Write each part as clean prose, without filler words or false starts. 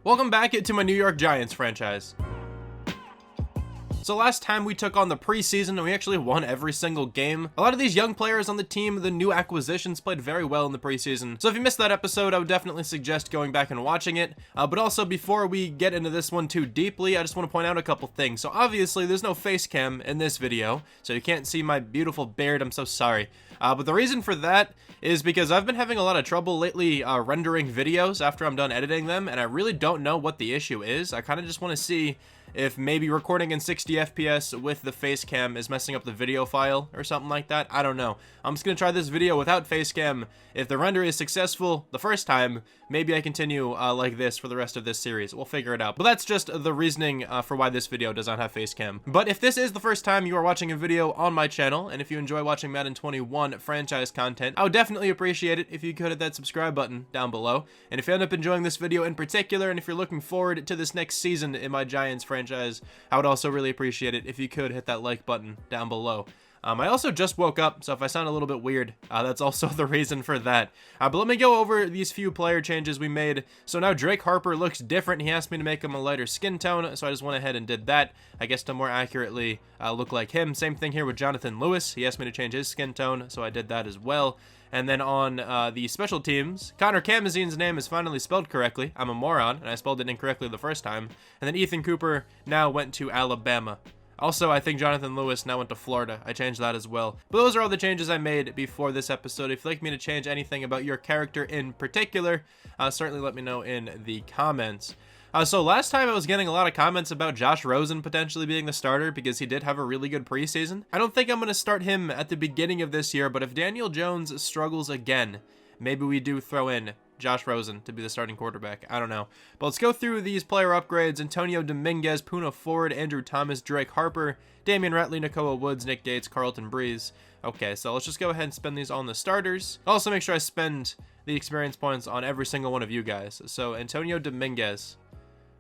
Welcome back to my New York Giants franchise. So last time we took on the preseason and we actually won every single game. A lot of these young players on the team, the new acquisitions, played very well in the preseason. So if you missed that episode, I would definitely suggest going back and watching it. But also before we get into this one too deeply, I just want to point out a couple things. So obviously there's no face cam in this video, so you can't see my beautiful beard. I'm so sorry. But the reason for that is because I've been having a lot of trouble lately rendering videos after I'm done editing them, and I really don't know what the issue is. I kind of just want to see if maybe recording in 60 FPS with the face cam is messing up the video file or something like that. I don't know. I'm just going to try this video without face cam. If the render is successful the first time, maybe I continue like this for the rest of this series. We'll figure it out. But that's just the reasoning for why this video does not have face cam. But if this is the first time you are watching a video on my channel, and if you enjoy watching Madden 21 franchise content, I would definitely appreciate it if you could hit that subscribe button down below. And if you end up enjoying this video in particular, and if you're looking forward to this next season in my Giants franchise, I would also really appreciate it if you could hit that like button down below. I also just woke up, so if I sound a little bit weird, that's also the reason for that. But let me go over these few player changes we made. So now Drake Harper looks different. He asked me to make him a lighter skin tone, so I just went ahead and did that, I guess, to more accurately look like him. Same thing here with Jonathan Lewis. He asked me to change his skin tone, so I did that as well. And then on the special teams, Connor Kamazine's name is finally spelled correctly. I'm a moron, and I spelled it incorrectly the first time. And then Ethan Cooper now went to Alabama. Also, I think Jonathan Lewis now went to Florida. I changed that as well. But those are all the changes I made before this episode. If you'd like me to change anything about your character in particular, certainly let me know in the comments. So last time I was getting a lot of comments about Josh Rosen potentially being the starter because he did have a really good preseason. I don't think I'm going to start him at the beginning of this year, but if Daniel Jones struggles again, maybe we do throw in Josh Rosen to be the starting quarterback. I don't know. But let's go through these player upgrades. Antonio Dominguez, Puna Ford, Andrew Thomas, Drake Harper, Damian Ratley, Nakoa Woods, Nick Gates, Carlton Breeze. Okay, so let's just go ahead and spend these on the starters. Also make sure I spend the experience points on every single one of you guys. So Antonio Dominguez,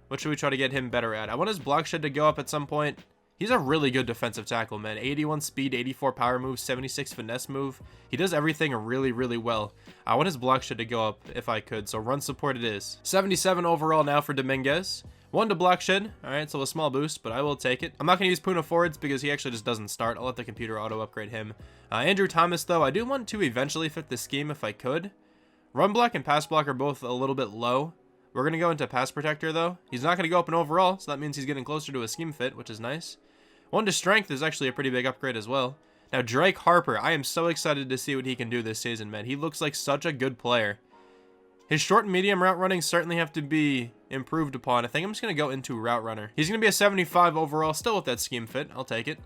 what should we try to get him better at? I want his block shed to go up at some point. He's a really good defensive tackle, man. 81 speed, 84 power move, 76 finesse move. He does everything really, really well. I want his block shed to go up if I could, so run support it is. 77 overall now for Dominguez. 1 to block shed. All right, so a small boost, but I will take it. I'm not going to use Puna Fords because he actually just doesn't start. I'll let the computer auto-upgrade him. Andrew Thomas, though, I do want to eventually fit the scheme if I could. Run block and pass block are both a little bit low. We're going to go into pass protector, though. He's not going to go up in overall, so that means he's getting closer to a scheme fit, which is nice. 1 to strength is actually a pretty big upgrade as well. Now, Drake Harper, I am so excited to see what he can do this season, man. He looks like such a good player. His short and medium route running certainly have to be improved upon. I think I'm just going to go into route runner. He's going to be a 75 overall, still with that scheme fit. I'll take it.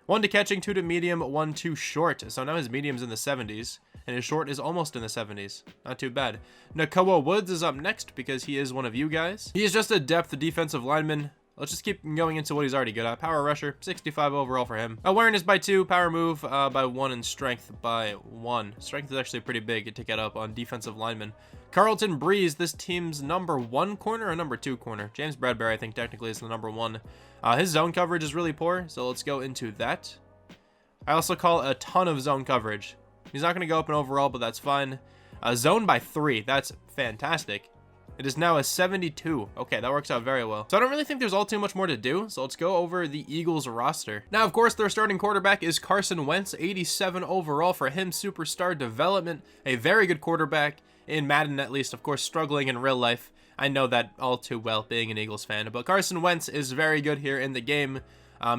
1 to catching, 2 to medium, 1 to short. So now his medium's in the 70s, and his short is almost in the 70s. Not too bad. Nakoa Woods is up next because he is one of you guys. He is just a depth defensive lineman. Let's just keep going into what he's already good at. Power rusher, 65 overall for him. Awareness by 2, power move by 1, and strength by 1. Strength is actually pretty big to get up on defensive linemen. Carlton Breeze, this team's number 1 corner or number 2 corner? James Bradbury, I think, technically is the number 1. His zone coverage is really poor, so let's go into that. I also call a ton of zone coverage. He's not going to go up in overall, but that's fine. Zone by 3, that's fantastic. It is now a 72. Okay, that works out very well. So I don't really think there's all too much more to do. So let's go over the Eagles roster. Now, of course, their starting quarterback is Carson Wentz, 87 overall for him. Superstar development, a very good quarterback in Madden, at least. Of course, struggling in real life. I know that all too well, being an Eagles fan. But Carson Wentz is very good here in the game.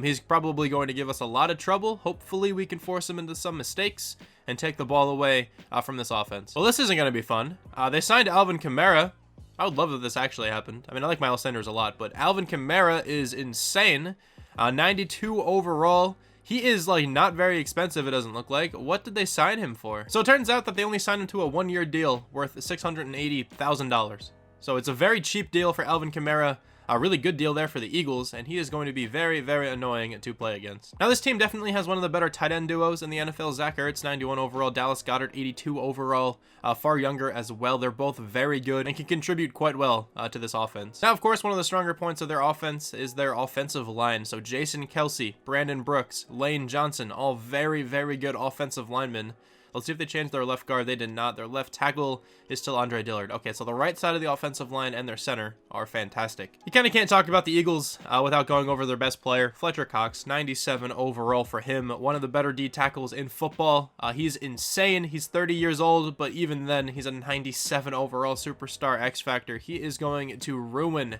He's probably going to give us a lot of trouble. Hopefully, we can force him into some mistakes and take the ball away from this offense. Well, this isn't going to be fun. They signed Alvin Kamara. I would love if this actually happened. I mean, I like Miles Sanders a lot, but Alvin Kamara is insane. 92 overall. He is, like, not very expensive, it doesn't look like. What did they sign him for? So it turns out that they only signed him to a 1-year deal worth $680,000. So it's a very cheap deal for Alvin Kamara. A really good deal there for the Eagles, and he is going to be very, very annoying to play against. Now, this team definitely has one of the better tight end duos in the NFL. Zach Ertz, 91 overall. Dallas Goedert, 82 overall. Far younger as well. They're both very good and can contribute quite well to this offense. Now, of course, one of the stronger points of their offense is their offensive line. So Jason Kelsey, Brandon Brooks, Lane Johnson, all very, very good offensive linemen. Let's see if they changed their left guard. They did not. Their left tackle is still Andre Dillard. Okay, so the right side of the offensive line and their center are fantastic. You kind of can't talk about the Eagles without going over their best player, Fletcher Cox, 97 overall for him. One of the better D tackles in football. He's insane. He's 30 years old, but even then, he's a 97 overall superstar X Factor. He is going to ruin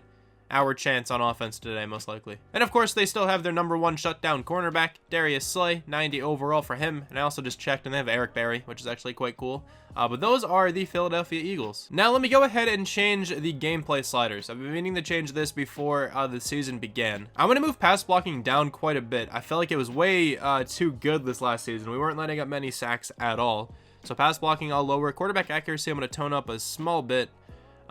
our chance on offense today, most likely. And of course, they still have their #1 shutdown cornerback, Darius Slay, 90 overall for him. And I also just checked, and they have Eric Berry, which is actually quite cool. But those are the Philadelphia Eagles. Now, let me go ahead and change the gameplay sliders. I've been meaning to change this before the season began. I'm going to move pass blocking down quite a bit. I felt like it was way too good this last season. We weren't letting up many sacks at all. So pass blocking, I'll lower. Quarterback accuracy, I'm going to tone up a small bit.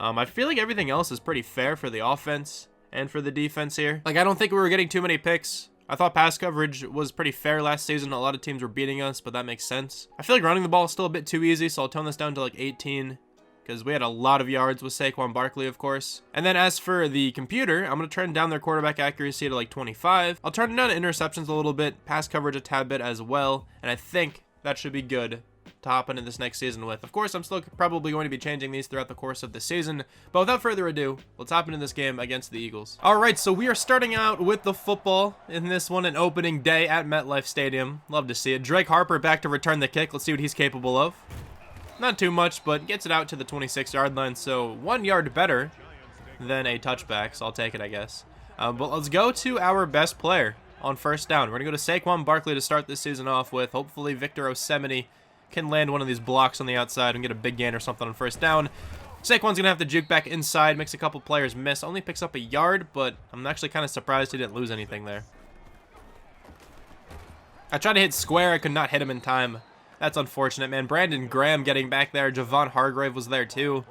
I feel like everything else is pretty fair for the offense and for the defense here. Like, I don't think we were getting too many picks. I thought pass coverage was pretty fair last season. A lot of teams were beating us, but that makes sense. I feel like running the ball is still a bit too easy, so I'll tone this down to like 18 because we had a lot of yards with Saquon Barkley, of course. And then as for the computer, I'm going to turn down their quarterback accuracy to like 25. I'll turn down interceptions a little bit, pass coverage a tad bit as well, and I think that should be good to hop into this next season with. Of course, I'm still probably going to be changing these throughout the course of the season, but without further ado, let's hop into this game against the Eagles. All right, so we are starting out with the football in this one, an opening day at MetLife Stadium. Love to see it. Drake Harper back to return the kick. Let's see what he's capable of. Not too much, but gets it out to the 26-yard line, so 1 yard better than a touchback, so I'll take it, I guess. But let's go to our best player on first down. We're going to go to Saquon Barkley to start this season off with. Hopefully, Victor Osemene can land one of these blocks on the outside and get a big gain or something on first down. Saquon's going to have to juke back inside, makes a couple players miss. Only picks up a yard, but I'm actually kind of surprised he didn't lose anything there. I tried to hit square. I could not hit him in time. That's unfortunate, man. Brandon Graham getting back there. Javon Hargrave was there, too.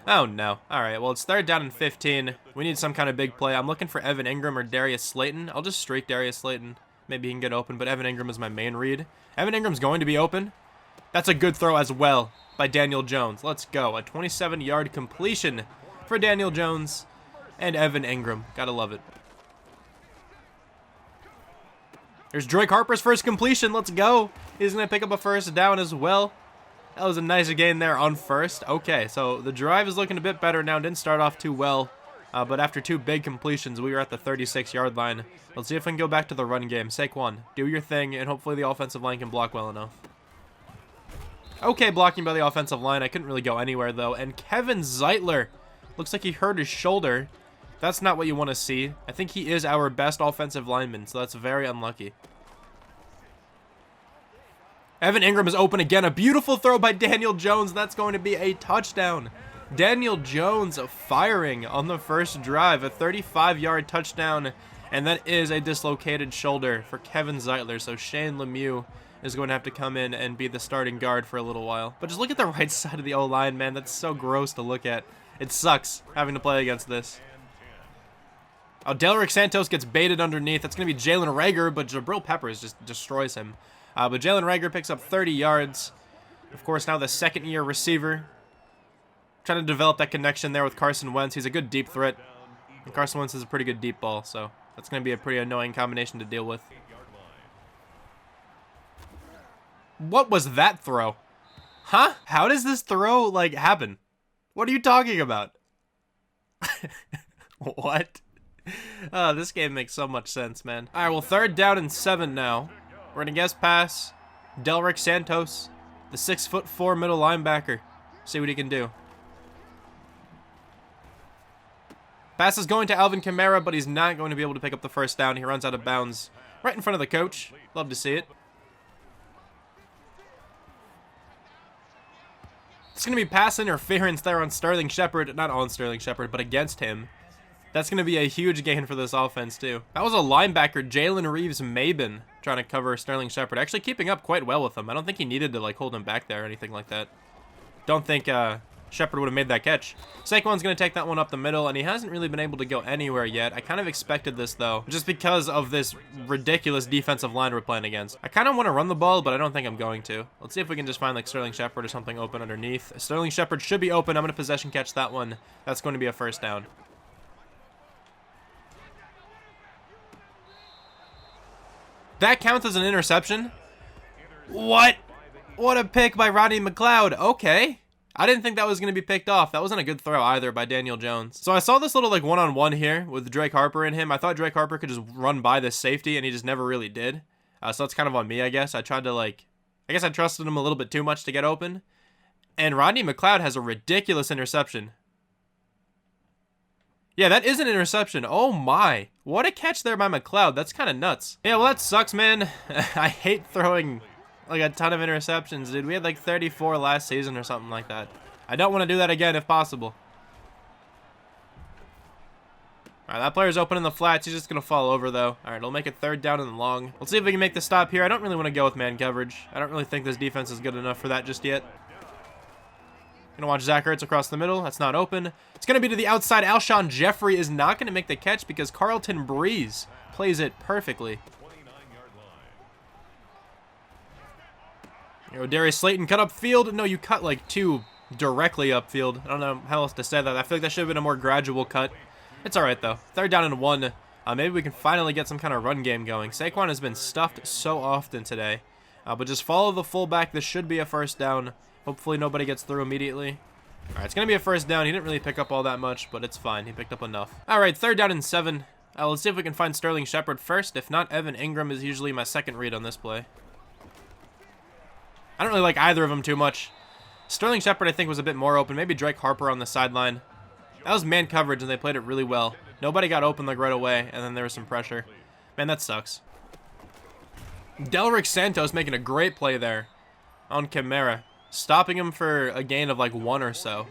Oh, no. All right, well, it's 3rd down and 15. We need some kind of big play. I'm looking for Evan Ingram or Darius Slayton. I'll just streak Darius Slayton. Maybe he can get open, but Evan Ingram is my main read. Evan Ingram's going to be open. That's a good throw as well by Daniel Jones. Let's go. A 27-yard completion for Daniel Jones and Evan Ingram. Gotta love it. There's Drake Harper's first completion. Let's go. He's going to pick up a first down as well. That was a nice gain there on first. Okay, so the drive is looking a bit better now. Didn't start off too well, but after 2 big completions, we were at the 36-yard line. Let's see if we can go back to the run game. Saquon, do your thing, and hopefully the offensive line can block well enough. Okay, blocking by the offensive line. I couldn't really go anywhere, though. And Kevin Zeitler looks like he hurt his shoulder. That's not what you want to see. I think he is our best offensive lineman, so that's very unlucky. Evan Ingram is open again. A beautiful throw by Daniel Jones. That's going to be a touchdown. Daniel Jones firing on the first drive. A 35-yard touchdown, and that is a dislocated shoulder for Kevin Zeitler. So Shane Lemieux is going to have to come in and be the starting guard for a little while. But just look at the right side of the O-line, man. That's so gross to look at. It sucks having to play against this. Oh, Delrick Santos gets baited underneath. That's going to be Jalen Reagor, but Jabril Peppers just destroys him. But Jalen Reagor picks up 30 yards. Of course, now the second-year receiver. Trying to develop that connection there with Carson Wentz. He's a good deep threat. And Carson Wentz is a pretty good deep ball, so that's going to be a pretty annoying combination to deal with. What was that throw? Huh? How does this throw, like, happen? What are you talking about? What? Oh, this game makes so much sense, man. All right, well, 3rd down and 7 now. We're going to guess pass. Delrick Santos, the 6'4" middle linebacker. See what he can do. Pass is going to Alvin Kamara, but he's not going to be able to pick up the first down. He runs out of bounds right in front of the coach. Love to see it. It's going to be pass interference there on Sterling Shepard. Not on Sterling Shepard, but against him. That's going to be a huge gain for this offense, too. That was a linebacker, Jalen Reeves-Maben, trying to cover Sterling Shepard. Actually keeping up quite well with him. I don't think he needed to, like, hold him back there or anything like that. Don't think Shepard would have made that catch. Saquon's going to take that one up the middle, and he hasn't really been able to go anywhere yet. I kind of expected this, though, just because of this ridiculous defensive line we're playing against. I kind of want to run the ball, but I don't think I'm going to. Let's see if we can just find, like, Sterling Shepard or something open underneath. Sterling Shepard should be open. I'm going to possession catch that one. That's going to be a first down. That counts as an interception? What? What a pick by Rodney McLeod. Okay. I didn't think that was going to be picked off. That wasn't a good throw either by Daniel Jones. So I saw this little like one-on-one here with Drake Harper and him. I thought Drake Harper could just run by this safety, and he just never really did. So that's kind of on me, I guess. I tried to I guess I trusted him a little bit too much to get open. And Rodney McLeod has a ridiculous interception. Yeah, that is an interception. Oh my. What a catch there by McLeod. That's kind of nuts. Yeah, well, that sucks, man. I hate throwing like a ton of interceptions, dude. We had like 34 last season or something like that. I don't want to do that again if possible. All right, that player's open in the flats. He's just going to fall over, though. All right, it'll make it 3rd down and long. Let's see if we can make the stop here. I don't really want to go with man coverage. I don't really think this defense is good enough for that just yet. Gonna watch Zach Ertz across the middle. That's not open. It's gonna be to the outside. Alshon Jeffrey is not gonna make the catch because Carlton Breeze plays it perfectly. You know, Darius Slayton cut upfield. No, you cut like too directly upfield. I don't know how else to say that. I feel like that should have been a more gradual cut. It's all right though. 3rd down and 1. Maybe we can finally get some kind of run game going. Saquon has been stuffed so often today, but just follow the fullback. This should be a 1st down. Hopefully nobody gets through immediately. All right, it's going to be a 1st down. He didn't really pick up all that much, but it's fine. He picked up enough. All right, 3rd down and 7. Let's see if we can find Sterling Shepard first. If not, Evan Ingram is usually my second read on this play. I don't really like either of them too much. Sterling Shepard, I think, was a bit more open. Maybe Drake Harper on the sideline. That was man coverage, and they played it really well. Nobody got open like right away, and then there was some pressure. Man, that sucks. Delrick Santos making a great play there on Kamara, stopping him for a gain of like 1 or so.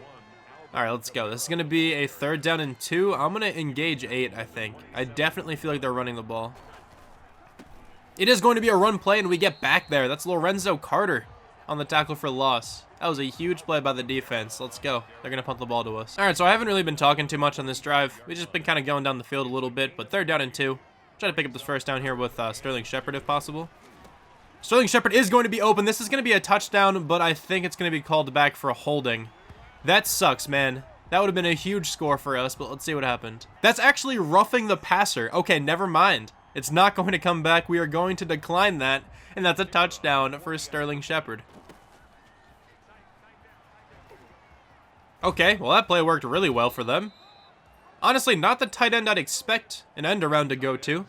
All right, let's go. This is going to be a 3rd down and 2. I'm going to engage 8, I think. I definitely feel like they're running the ball. It is going to be a run play, and we get back there. That's Lorenzo Carter on the tackle for loss. That was a huge play by the defense. Let's go. They're going to punt the ball to us. All right, so I haven't really been talking too much on this drive. We've just been kind of going down the field a little bit, but 3rd down and 2. Try to pick up this 1st down here with Sterling Shepard if possible. Sterling Shepard is going to be open. This is going to be a touchdown, but I think it's going to be called back for a holding. That sucks, man. That would have been a huge score for us, but let's see what happened. That's actually roughing the passer. Okay, never mind. It's not going to come back. We are going to decline that, and that's a touchdown for Sterling Shepard. Okay, well, that play worked really well for them. Honestly, not the tight end I'd expect an end around to go to.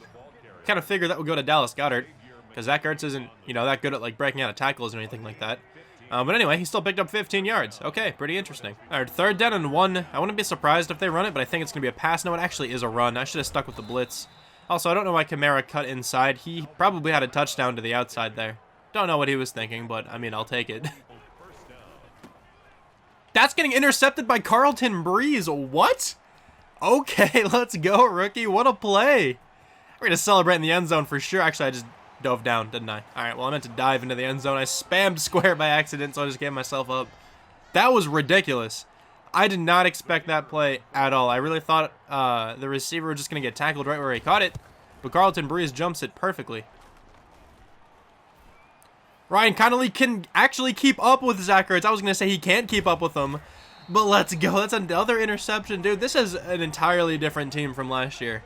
Kind of figured that would go to Dallas Goedert, because Zach Ertz isn't, that good at like breaking out of tackles or anything like that. But anyway, he still picked up 15 yards. Okay, pretty interesting. All right, 3rd down and 1. I wouldn't be surprised if they run it, but I think it's going to be a pass. No, it actually is a run. I should have stuck with the blitz. Also, I don't know why Kamara cut inside. He probably had a touchdown to the outside there. Don't know what he was thinking, but I mean, I'll take it. That's getting intercepted by Carlton Breeze. What? Okay, let's go, rookie. What a play. We're going to celebrate in the end zone for sure. Actually, I just dove down, didn't I? All right, well, I meant to dive into the end zone. I spammed square by accident, so I just gave myself up. That was ridiculous. I did not expect that play at all. I really thought the receiver was just going to get tackled right where he caught it, but Carlton Breeze jumps it perfectly. Ryan Connolly can actually keep up with Zach Ertz. I was going to say he can't keep up with him, but let's go. That's another interception. Dude, this is an entirely different team from last year.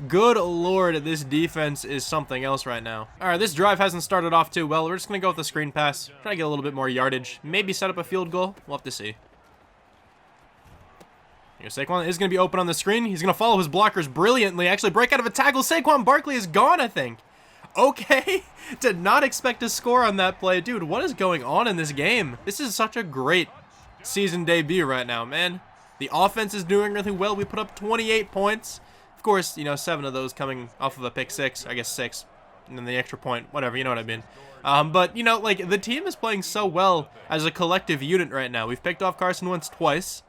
Good Lord, this defense is something else right now. All right, this drive hasn't started off too well. We're just going to go with the screen pass. Try to get a little bit more yardage. Maybe set up a field goal. We'll have to see. Here, Saquon is going to be open on the screen. He's going to follow his blockers brilliantly. Actually, break out of a tackle. Saquon Barkley is gone, I think. Okay. Did not expect to score on that play. Dude, what is going on in this game? This is such a great season debut right now, man. The offense is doing really well. We put up 28 points. Of course, 7 of those coming off of a pick 6. I guess 6. And then the extra point. Whatever, you know what I mean. But, the team is playing so well as a collective unit right now. We've picked off Carson Wentz twice.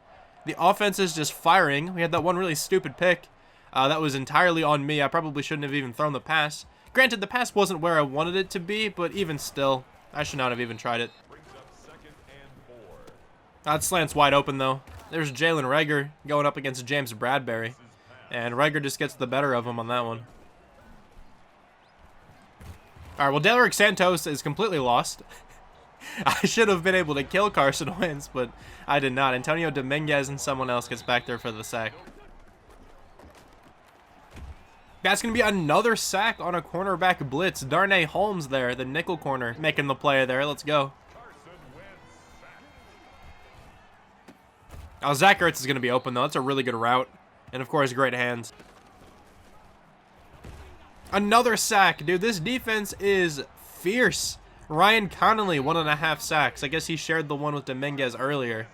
The offense is just firing. We had that one really stupid pick. That was entirely on me. I probably shouldn't have even thrown the pass. Granted, the pass wasn't where I wanted it to be, but even still, I should not have even tried it. That slant's wide open, though. There's Jalen Reagor going up against James Bradbury, and Reagor just gets the better of him on that one. All right, well, Delrick Santos is completely lost. I should have been able to kill Carson Wentz, but I did not. Antonio Dominguez and someone else gets back there for the sack. That's going to be another sack on a cornerback blitz. Darnay Holmes there, the nickel corner, making the play there. Let's go. Oh, Zach Ertz is going to be open, though. That's a really good route. And, of course, great hands. Another sack. Dude, this defense is fierce. Ryan Connolly, 1.5 sacks. I guess he shared the one with Dominguez earlier.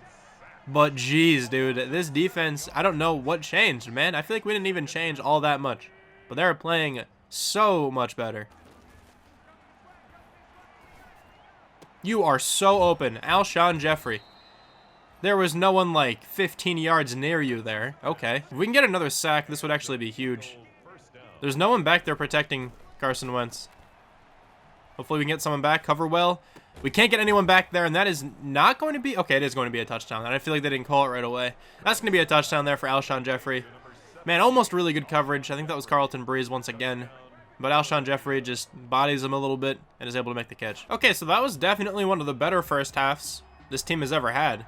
But, geez, dude, this defense, I don't know what changed, man. I feel like we didn't even change all that much. But they're playing so much better. You are so open. Alshon Jeffrey. There was no one like 15 yards near you there. Okay. If we can get another sack, this would actually be huge. There's no one back there protecting Carson Wentz. Hopefully we can get someone back, cover well. We can't get anyone back there, and that is not going to be... Okay, it is going to be a touchdown. And I feel like they didn't call it right away. That's going to be a touchdown there for Alshon Jeffrey. Man, almost really good coverage. I think that was Carlton Breeze once again. But Alshon Jeffrey just bodies him a little bit and is able to make the catch. Okay, so that was definitely one of the better first halves this team has ever had.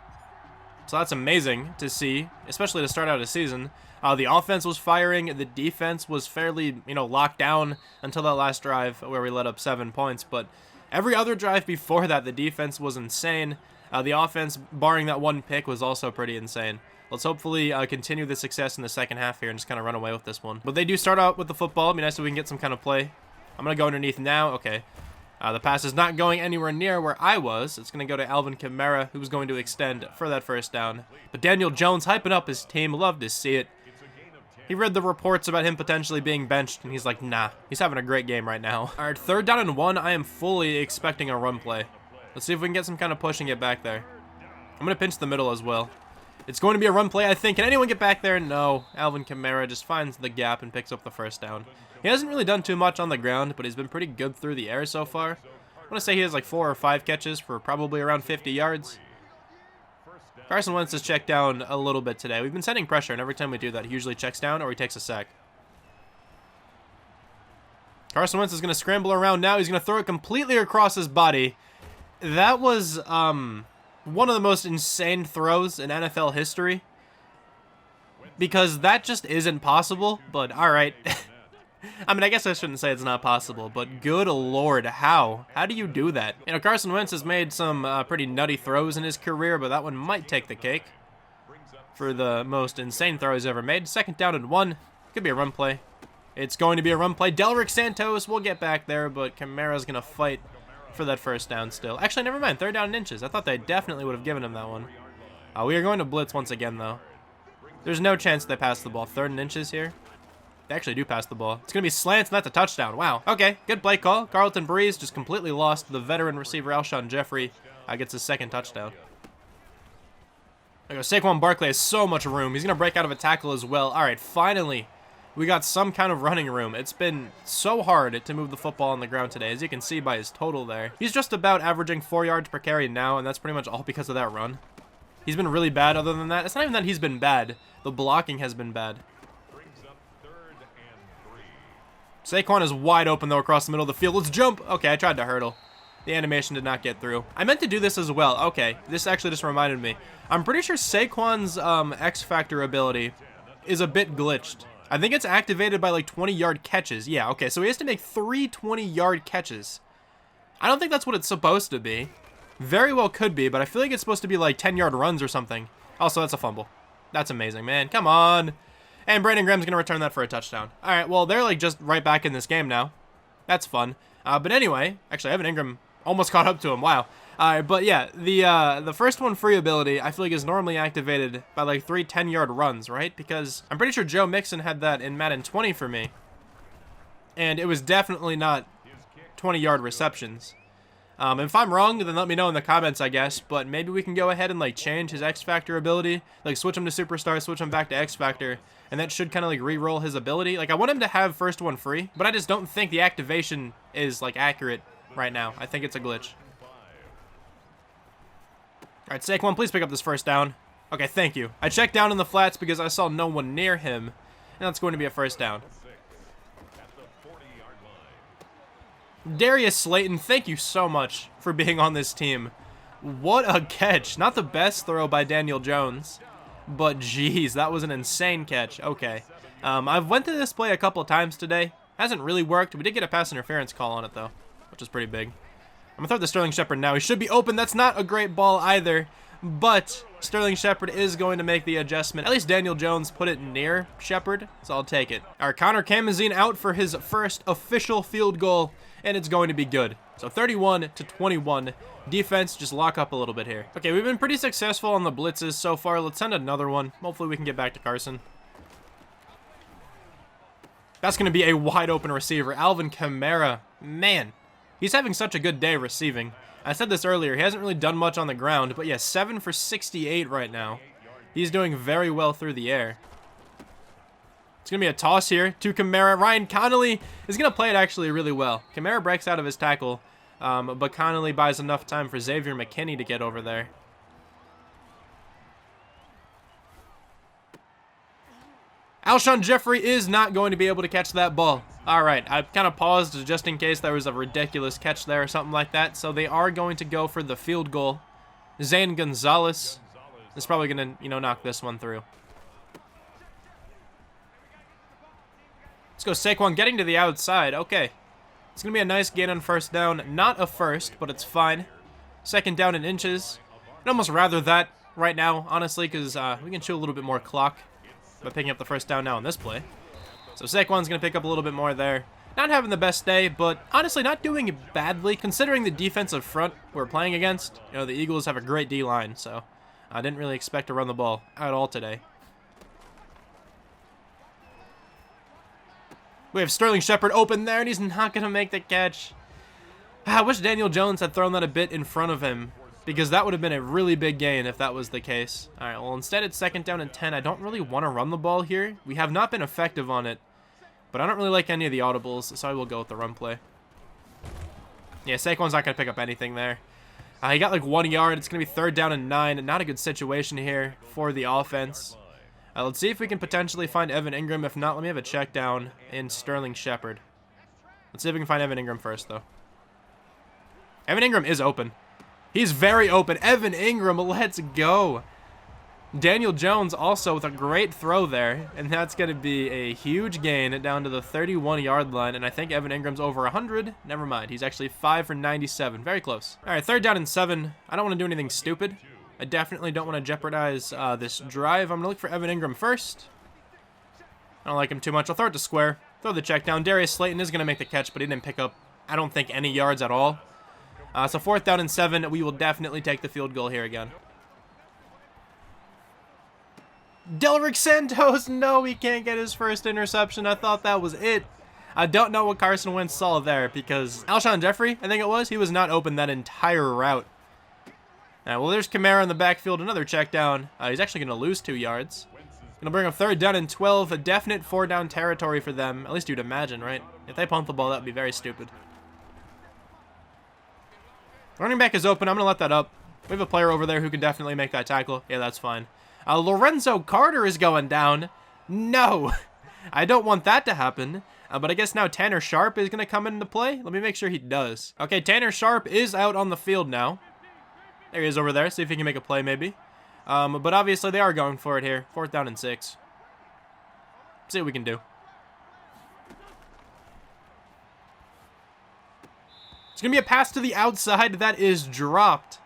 So that's amazing to see, especially to start out a season. The offense was firing. The defense was fairly, locked down until that last drive where we let up 7 points. But every other drive before that, the defense was insane. The offense, barring that one pick, was also pretty insane. Let's hopefully continue the success in the second half here and just kind of run away with this one. But they do start out with the football. It'd be nice if we can get some kind of play. I'm going to go underneath now. Okay. The pass is not going anywhere near where I was. It's going to go to Alvin Kamara, who's going to extend for that first down. But Daniel Jones hyping up his team. Love to see it. He read the reports about him potentially being benched, and he's like, nah, he's having a great game right now. All right, 3rd down and 1. I am fully expecting a run play. Let's see if we can get some kind of push and get back there. I'm going to pinch the middle as well. It's going to be a run play, I think. Can anyone get back there? No. Alvin Kamara just finds the gap and picks up the first down. He hasn't really done too much on the ground, but he's been pretty good through the air so far. I want to say he has like 4 or 5 catches for probably around 50 yards. Carson Wentz has checked down a little bit today. We've been sending pressure, and every time we do that, he usually checks down or he takes a sack. Carson Wentz is going to scramble around now. He's going to throw it completely across his body. That was one of the most insane throws in NFL history. Because that just isn't possible, but all right. I mean, I guess I shouldn't say it's not possible, but good lord, how? How do you do that? Carson Wentz has made some pretty nutty throws in his career, but that one might take the cake for the most insane throw he's ever made. 2nd down and 1. Could be a run play. It's going to be a run play. Delrick Santos will get back there, but Kamara's going to fight for that first down still. Actually, never mind. 3rd down and inches. I thought they definitely would have given him that one. We are going to blitz once again, though. There's no chance they pass the ball. 3rd and inches here. They actually do pass the ball. It's going to be slants, and that's a touchdown. Wow. Okay, good play call. Carlton Breeze just completely lost. The veteran receiver, Alshon Jeffrey, gets his 2nd touchdown. There goes Saquon Barkley has so much room. He's going to break out of a tackle as well. All right, finally, we got some kind of running room. It's been so hard to move the football on the ground today, as you can see by his total there. He's just about averaging 4 yards per carry now, and that's pretty much all because of that run. He's been really bad other than that. It's not even that he's been bad. The blocking has been bad. Saquon is wide open, though, across the middle of the field. Let's jump. Okay, I tried to hurdle. The animation did not get through. I meant to do this as well. Okay, this actually just reminded me. I'm pretty sure Saquon's X-Factor ability is a bit glitched. I think it's activated by, like, 20-yard catches. Yeah, okay, so he has to make 3 20-yard catches. I don't think that's what it's supposed to be. Very well could be, but I feel like it's supposed to be, like, 10-yard runs or something. Also, that's a fumble. That's amazing, man. Come on. And Brandon Graham's going to return that for a touchdown. All right, well, they're like just right back in this game now. That's fun. But anyway, actually, Evan Ingram almost caught up to him. Wow. All right, but yeah, the first one free ability, I feel like is normally activated by like 3 10-yard runs, right? Because I'm pretty sure Joe Mixon had that in Madden 20 for me. And it was definitely not 20-yard receptions. If I'm wrong, then let me know in the comments, I guess. But maybe we can go ahead and like change his X-Factor ability, like switch him to Superstar, switch him back to X-Factor, and that should kind of like re-roll his ability. Like I want him to have first one free, but I just don't think the activation is like accurate right now. I think it's a glitch. All right, Saquon, please pick up this first down. Okay, thank you. I checked down in the flats because I saw no one near him, and that's going to be a first down. Darius Slayton, thank you so much for being on this team. What a catch. Not the best throw by Daniel Jones, but geez, that was an insane catch. Okay. I've went through this play a couple of times today. Hasn't really worked. We did get a pass interference call on it, though, which is pretty big. I'm going to throw the Sterling Shepard now. He should be open. That's not a great ball either, but Sterling Shepard is going to make the adjustment. At least Daniel Jones put it near Shepard, so I'll take it. All right, Connor Kamazine out for his first official field goal, and it's going to be good. So 31-21. Defense, just lock up a little bit here. Okay, we've been pretty successful on the blitzes so far. Let's send another one. Hopefully we can get back to Carson. That's going to be a wide open receiver. Alvin Kamara. Man, he's having such a good day receiving. I said this earlier. He hasn't really done much on the ground, but yeah, 7 for 68 right now. He's doing very well through the air. It's going to be a toss here to Kamara. Ryan Connolly is going to play it actually really well. Kamara breaks out of his tackle, but Connolly buys enough time for Xavier McKinney to get over there. Alshon Jeffrey is not going to be able to catch that ball. All right, I kind of paused just in case there was a ridiculous catch there or something like that. So they are going to go for the field goal. Zane Gonzalez is probably going to, knock this one through. Let's go Saquon getting to the outside. Okay. It's going to be a nice gain on first down. Not a first, but it's fine. Second down in inches. I'd almost rather that right now, honestly, because we can chew a little bit more clock by picking up the first down now on this play. So Saquon's going to pick up a little bit more there. Not having the best day, but honestly not doing badly, considering the defensive front we're playing against. The Eagles have a great D-line, so I didn't really expect to run the ball at all today. We have Sterling Shepard open there, and he's not going to make the catch. I wish Daniel Jones had thrown that a bit in front of him, because that would have been a really big gain if that was the case. All right, well, instead it's second down and 10. I don't really want to run the ball here. We have not been effective on it, but I don't really like any of the audibles, so I will go with the run play. Yeah, Saquon's not going to pick up anything there. He got like 1 yard. It's going to be third down and 9. Not a good situation here for the offense. Let's see if we can potentially find Evan Ingram. If not, let me have a check down in Sterling Shepard. Let's see if we can find Evan Ingram first, though. Evan Ingram is open. He's very open. Evan Ingram, let's go. Daniel Jones also with a great throw there, and that's going to be a huge gain down to the 31-yard line, and I think Evan Ingram's over 100. Never mind. He's actually 5 for 97. Very close. All right, third down and 7. I don't want to do anything stupid. I definitely don't want to jeopardize this drive. I'm going to look for Evan Ingram first. I don't like him too much. I'll throw it to square. Throw the check down. Darius Slayton is going to make the catch, but he didn't pick up, I don't think, any yards at all. So fourth down and 7. We will definitely take the field goal here again. Delrick Santos. No, he can't get his first interception. I thought that was it. I don't know what Carson Wentz saw there, because Alshon Jeffrey, I think it was, he was not open that entire route. Well, there's Kamara in the backfield, another check down. He's actually going to lose 2 yards. Going to bring up third down and 12, a definite 4-down territory for them. At least you'd imagine, right? If they punt the ball, that would be very stupid. Running back is open. I'm going to let that up. We have a player over there who can definitely make that tackle. Yeah, that's fine. Lorenzo Carter is going down. No, I don't want that to happen. But I guess now Tanner Sharp is going to come into play. Let me make sure he does. Okay, Tanner Sharp is out on the field now. There he is over there. See if he can make a play maybe. But obviously they are going for it here. Fourth down and 6. See what we can do. It's going to be a pass to the outside. That is dropped.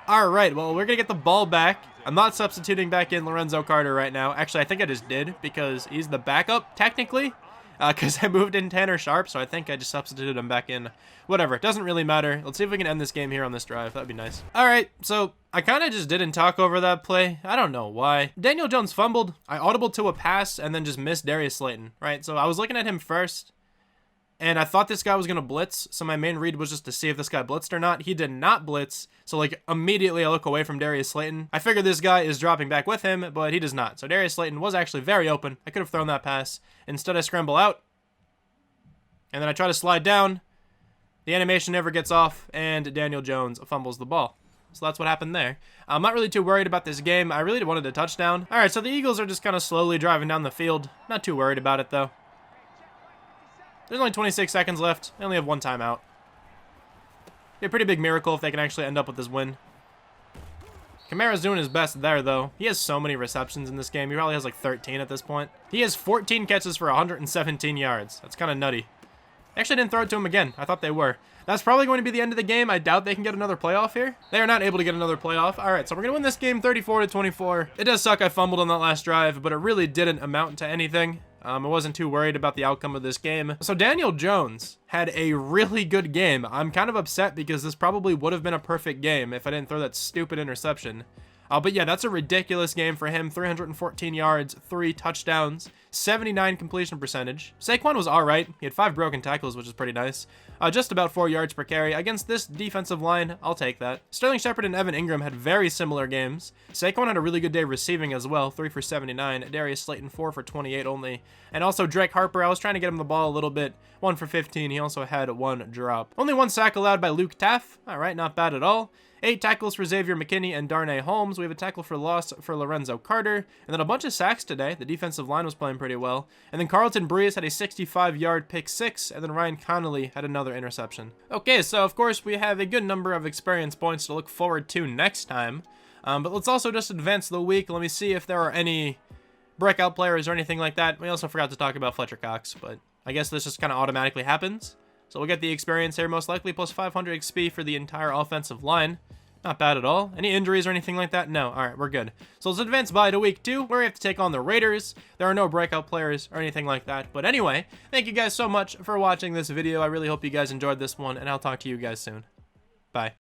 All right, well, we're going to get the ball back. I'm not substituting back in Lorenzo Carter right now. Actually, I think I just did because he's the backup, technically. Because I moved in Tanner Sharp, so I think I just substituted him back in. Whatever, it doesn't really matter. Let's see if we can end this game here on this drive. That'd be nice. All right, so I kind of just didn't talk over that play. I don't know why. Daniel Jones fumbled. I audibled to a pass and then just missed Darius Slayton, right? So I was looking at him first, and I thought this guy was going to blitz, so my main read was just to see if this guy blitzed or not. He did not blitz, so like immediately I look away from Darius Slayton. I figured this guy is dropping back with him, but he does not. So Darius Slayton was actually very open. I could have thrown that pass. Instead I scramble out, and then I try to slide down. The animation never gets off, and Daniel Jones fumbles the ball. So that's what happened there. I'm not really too worried about this game. I really wanted a touchdown. All right, so the Eagles are just kind of slowly driving down the field. Not too worried about it, though. There's only 26 seconds left. They only have 1 timeout. Be a pretty big miracle if they can actually end up with this win. Kamara's doing his best there, though. He has so many receptions in this game. He probably has like 13 at this point. He has 14 catches for 117 yards. That's kind of nutty. Actually didn't throw it to him again. I thought they were. That's probably going to be the end of the game. I doubt they can get another playoff here. They are not able to get another playoff. All right, so we're going to win this game 34-24. It does suck I fumbled on that last drive, but it really didn't amount to anything. I wasn't too worried about the outcome of this game. So Daniel Jones had a really good game. I'm kind of upset because this probably would have been a perfect game if I didn't throw that stupid interception. But yeah, that's a ridiculous game for him. 314 yards, 3 touchdowns, 79 completion percentage. Saquon was all right. He had 5 broken tackles, which is pretty nice. Just about 4 yards per carry. Against this defensive line, I'll take that. Sterling Shepard and Evan Ingram had very similar games. Saquon had a really good day receiving as well, 3 for 79. Darius Slayton, 4 for 28 only. And also Drake Harper, I was trying to get him the ball a little bit. 1 for 15. He also had 1 drop. Only 1 sack allowed by Luke Taff. All right, not bad at all. 8 tackles for Xavier McKinney and Darnay Holmes. We have a tackle for loss for Lorenzo Carter. And then a bunch of sacks today. The defensive line was playing pretty well. And then Carlton Breeze had a 65-yard pick 6. And then Ryan Connolly had another interception. Okay, so of course we have a good number of experience points to look forward to next time. But let's also just advance the week. Let me see if there are any breakout players or anything like that. We also forgot to talk about Fletcher Cox. But I guess this just kind of automatically happens. So we'll get the experience here most likely, plus 500 XP for the entire offensive line. Not bad at all. Any injuries or anything like that? No. All right, we're good. So let's advance by to week 2, where we have to take on the Raiders. There are no breakout players or anything like that. But anyway, thank you guys so much for watching this video. I really hope you guys enjoyed this one, and I'll talk to you guys soon. Bye.